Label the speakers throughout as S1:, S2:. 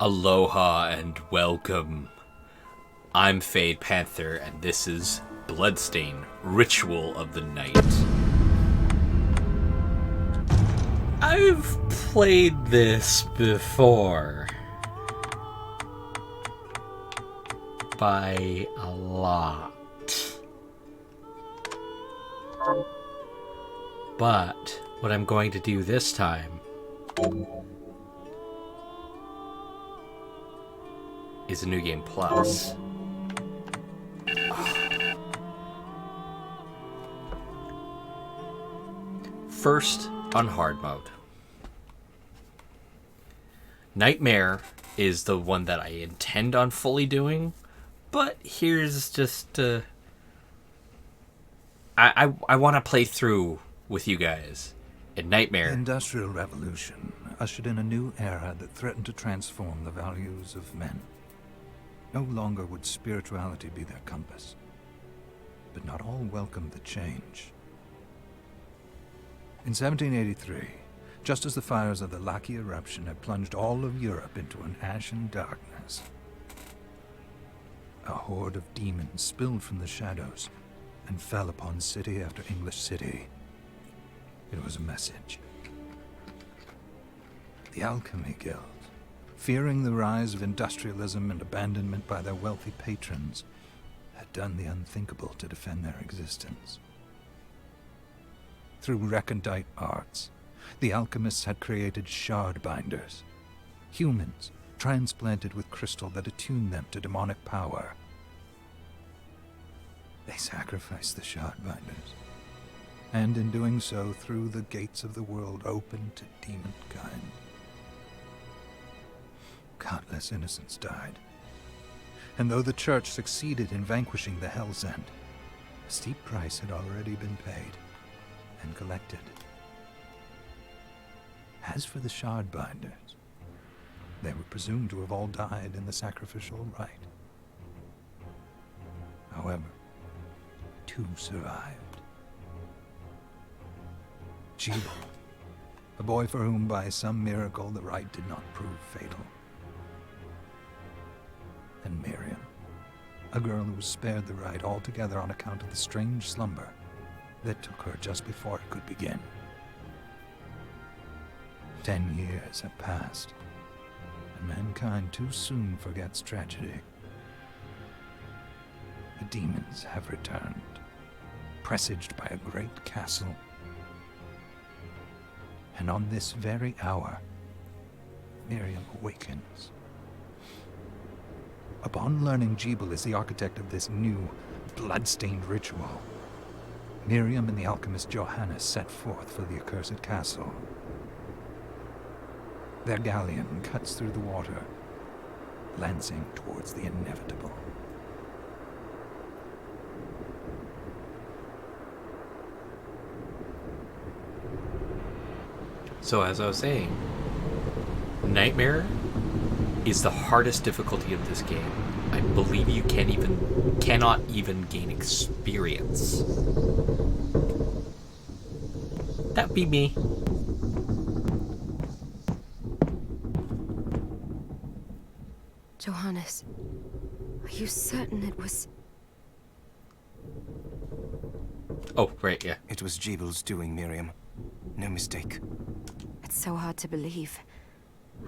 S1: Aloha and welcome. I'm Panther, and this is Bloodstained Ritual of the Night. I've played this before. By a lot. But what I'm going to do this time is a New Game Plus. First, on hard mode. Nightmare is the one that I intend on fully doing, but here's just I want to play through with you guys. In Nightmare,
S2: The Industrial Revolution ushered in a new era that threatened to transform the values of men. No longer would spirituality be their compass, but not all welcomed the change. In 1783, just as the fires of the Laki eruption had plunged all of Europe into an ashen darkness, a horde of demons spilled from the shadows and fell upon city after English city. It was a message. The Alchemy Guild, fearing the rise of industrialism and abandonment by their wealthy patrons, had done the unthinkable to defend their existence. Through recondite arts, the alchemists had created shard binders, humans transplanted with crystal that attuned them to demonic power. They sacrificed the shard binders, and in doing so threw the gates of the world open to demonkind. Countless innocents died, and though the church succeeded in vanquishing the Hell's End, a steep price had already been paid and collected. As for the shard binders, they were presumed to have all died in the sacrificial rite. However, 2 survived. Jebel, a boy for whom by some miracle the rite did not prove fatal. And Miriam, a girl who was spared the rite altogether on account of the strange slumber that took her just before it could begin. 10 years have passed, and mankind too soon forgets tragedy. The demons have returned, presaged by a great castle. And on this very hour, Miriam awakens. Upon learning Jebel is the architect of this new, blood-stained ritual, Miriam and the alchemist Johannes set forth for the accursed castle. Their galleon cuts through the water, lancing towards the inevitable.
S1: so as I was saying, Nightmare is the hardest difficulty of this game. I believe you cannot even gain experience. That'd be me.
S3: Johannes, are you certain it was...
S1: Oh, right, yeah.
S4: It was Jebel's doing, Miriam. No mistake.
S3: It's so hard to believe.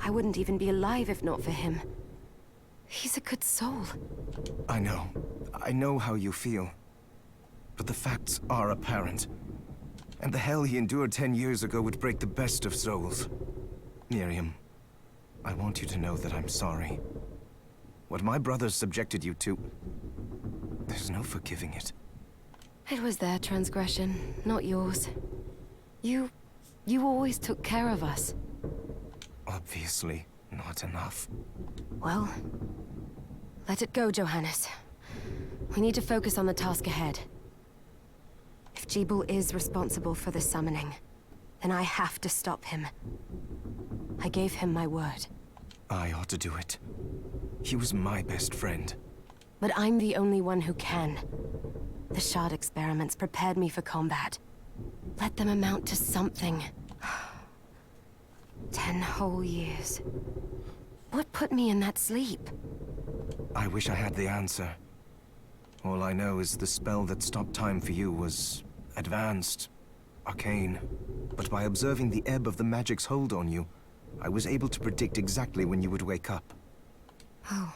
S3: I wouldn't even be alive if not for him. He's a good soul.
S4: I know how you feel. But the facts are apparent. And the hell he endured 10 years ago would break the best of souls. Miriam, I want you to know that I'm sorry. What my brothers subjected you to, there's no forgiving it.
S3: It was their transgression, not yours. You always took care of us.
S4: Obviously, not enough.
S3: Well, let it go, Johannes. We need to focus on the task ahead. If Jebel is responsible for the summoning, then I have to stop him. I gave him my word.
S4: I ought to do it. He was my best friend.
S3: But I'm the only one who can. The shard experiments prepared me for combat. Let them amount to something. 10 whole years. What put me in that sleep?
S4: I wish I had the answer. All I know is the spell that stopped time for you was advanced, arcane. But by observing the ebb of the magic's hold on you, I was able to predict exactly when you would wake up.
S3: Oh,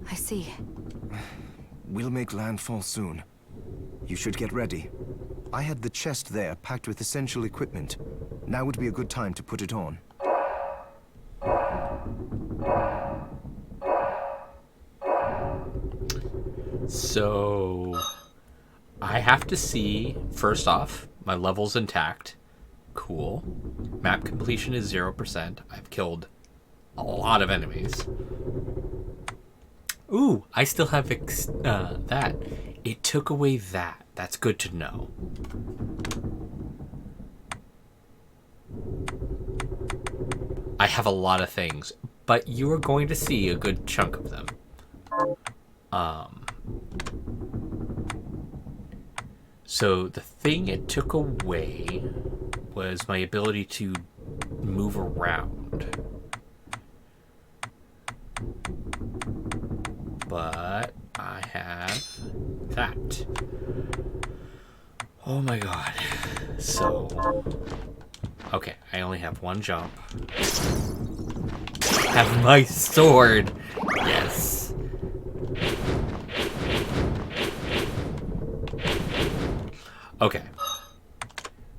S3: I see.
S4: We'll make landfall soon. You should get ready. I had the chest there packed with essential equipment. Now would be a good time to put it on.
S1: So I have to see, first off, my level's intact. Cool. Map completion is 0%. I've killed a lot of enemies. Ooh, I still have that. It took away that. That's good to know. I have a lot of things, but you are going to see a good chunk of them. So the thing it took away was my ability to move around. But I have that. Oh my god. So, okay, I only have one jump. Have my sword. Yes. Okay.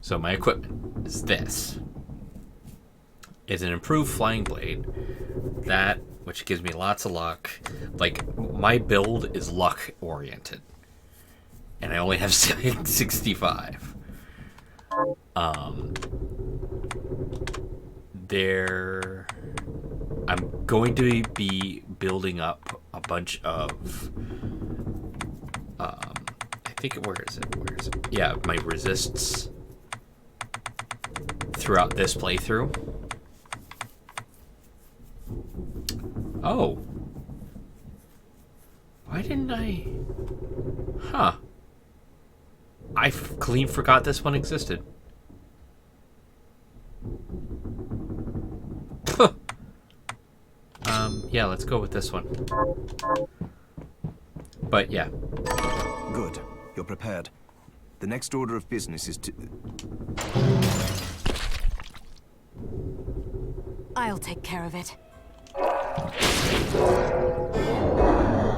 S1: So my equipment is this. It's an improved flying blade. That, which gives me lots of luck. Like, my build is luck oriented. And I only have 65. I'm going to be building up a bunch of I think, where is it? Yeah, my resists throughout this playthrough. Oh. Why didn't I? Huh. I clean forgot this one existed. Yeah, let's go with this one. But yeah.
S4: Good. You're prepared. The next order of business is to...
S3: I'll take care of it.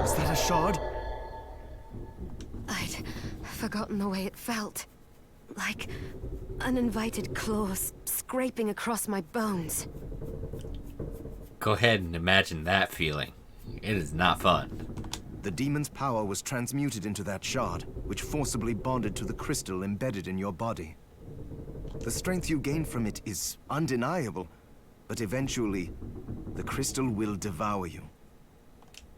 S4: Is that a shard?
S3: I'd forgotten the way it felt. Like uninvited claws scraping across my bones.
S1: Go ahead and imagine that feeling. It is not fun.
S4: The demon's power was transmuted into that shard, which forcibly bonded to the crystal embedded in your body. The strength you gain from it is undeniable, but eventually, the crystal will devour you.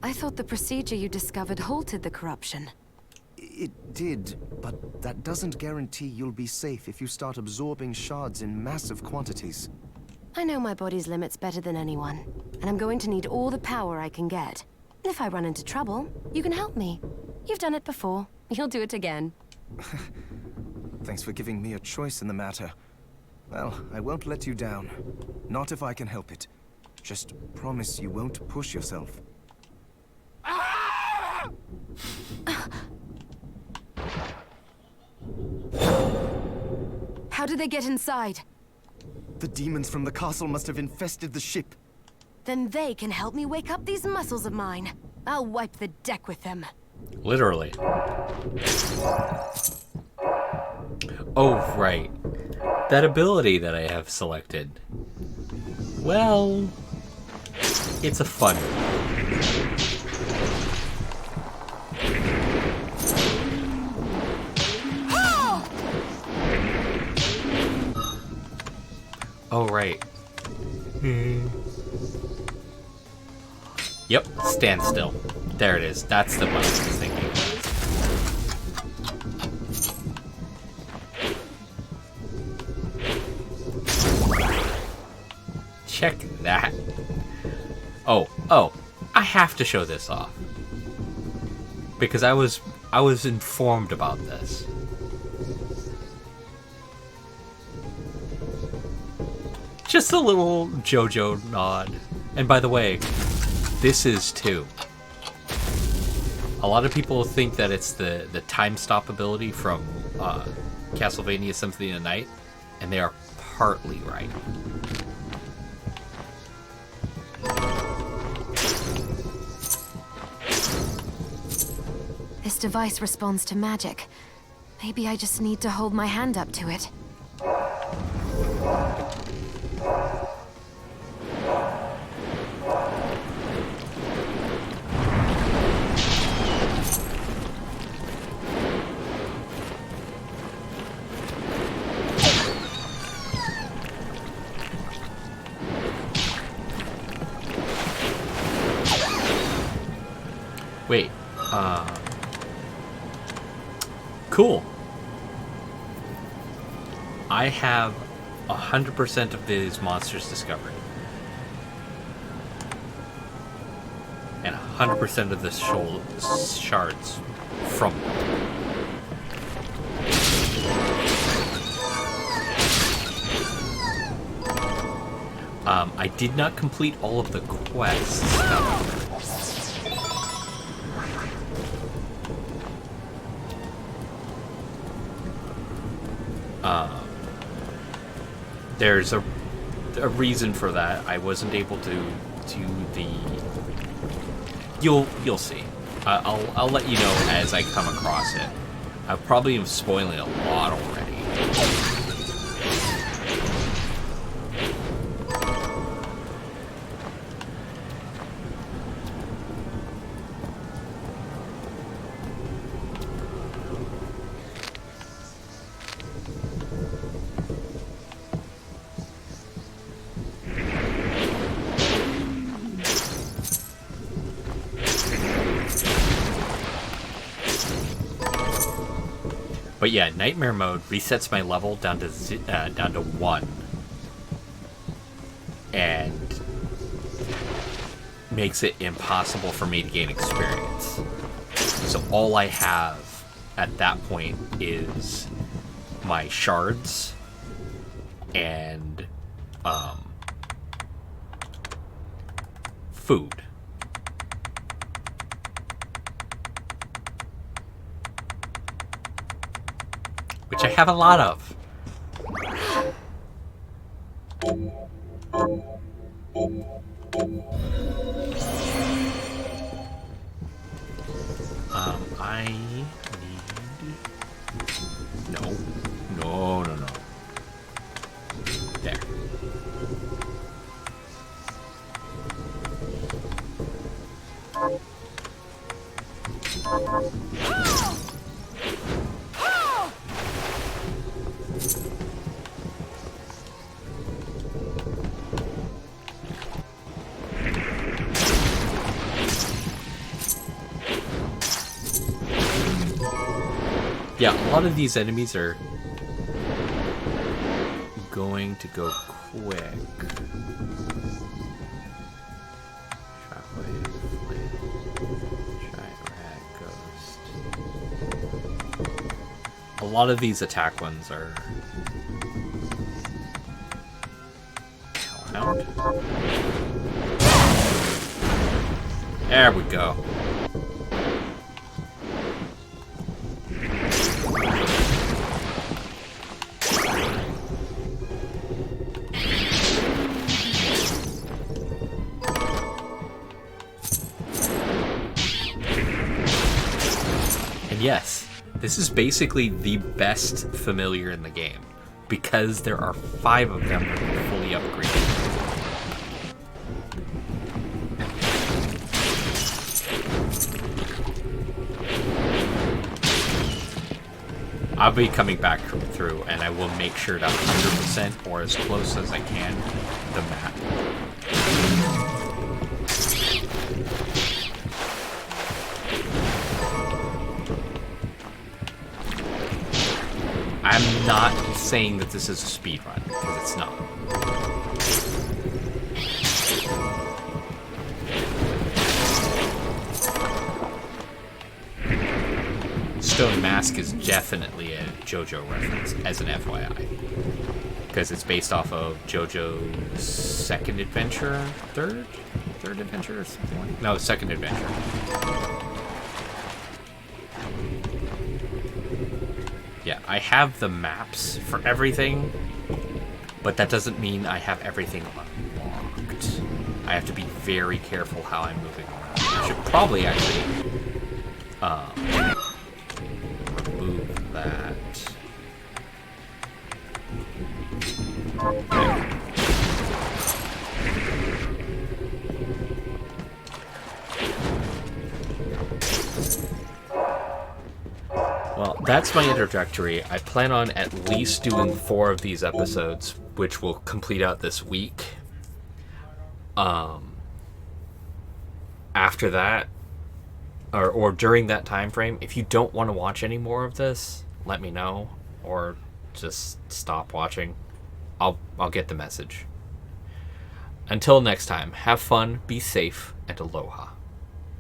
S3: I thought the procedure you discovered halted the corruption.
S4: It did, but that doesn't guarantee you'll be safe if you start absorbing shards in massive quantities.
S3: I know my body's limits better than anyone, and I'm going to need all the power I can get. If I run into trouble, you can help me. You've done it before. You'll do it again.
S4: Thanks for giving me a choice in the matter. Well, I won't let you down. Not if I can help it. Just promise you won't push yourself.
S3: How did they get inside?
S4: The demons from the castle must have infested the ship.
S3: Then they can help me wake up these muscles of mine. I'll wipe the deck with them.
S1: Literally. Oh, right. That ability that I have selected. Well, it's a fun one. Oh, right. Yep, stand still. There it is. That's the one I was thinking of. Check that. Oh, I have to show this off. Because I was informed about this. Just a little JoJo nod. And by the way, this is too. A lot of people think that it's the time stop ability from Castlevania Symphony of the Night, and they are partly right.
S3: This device responds to magic. Maybe I just need to hold my hand up to it.
S1: Wait, cool. I have 100% of these monsters discovered. And 100% of the shards from them. I did not complete all of the quests, however. There's a reason for that. I wasn't able to do the. You'll see. I'll let you know as I come across it. I probably am spoiling a lot already. But yeah, Nightmare Mode resets my level down to 1, and makes it impossible for me to gain experience. So all I have at that point is my shards and food. Which I have a lot of. I need... No. There. Yeah, a lot of these enemies are going to go quick. Shockwave, flail, giant rat, ghost. A lot of these attack ones are hellhound. There we go. Yes, this is basically the best familiar in the game, because there are 5 of them fully upgraded. I'll be coming back through, and I will make sure to 100% or as close as I can the map. I'm not saying that this is a speedrun, because it's not. Stone Mask is definitely a JoJo reference, as an FYI. because it's based off of JoJo's second adventure, third adventure or something like. No, second adventure. Yeah, I have the maps for everything, but that doesn't mean I have everything unlocked. I have to be very careful how I'm moving around. I should probably actually remove that. Well, that's my introductory. I plan on at least doing 4 of these episodes, which will complete out this week. After that, or during that time frame, if you don't want to watch any more of this, let me know, or just stop watching. I'll get the message. Until next time, have fun, be safe, and aloha.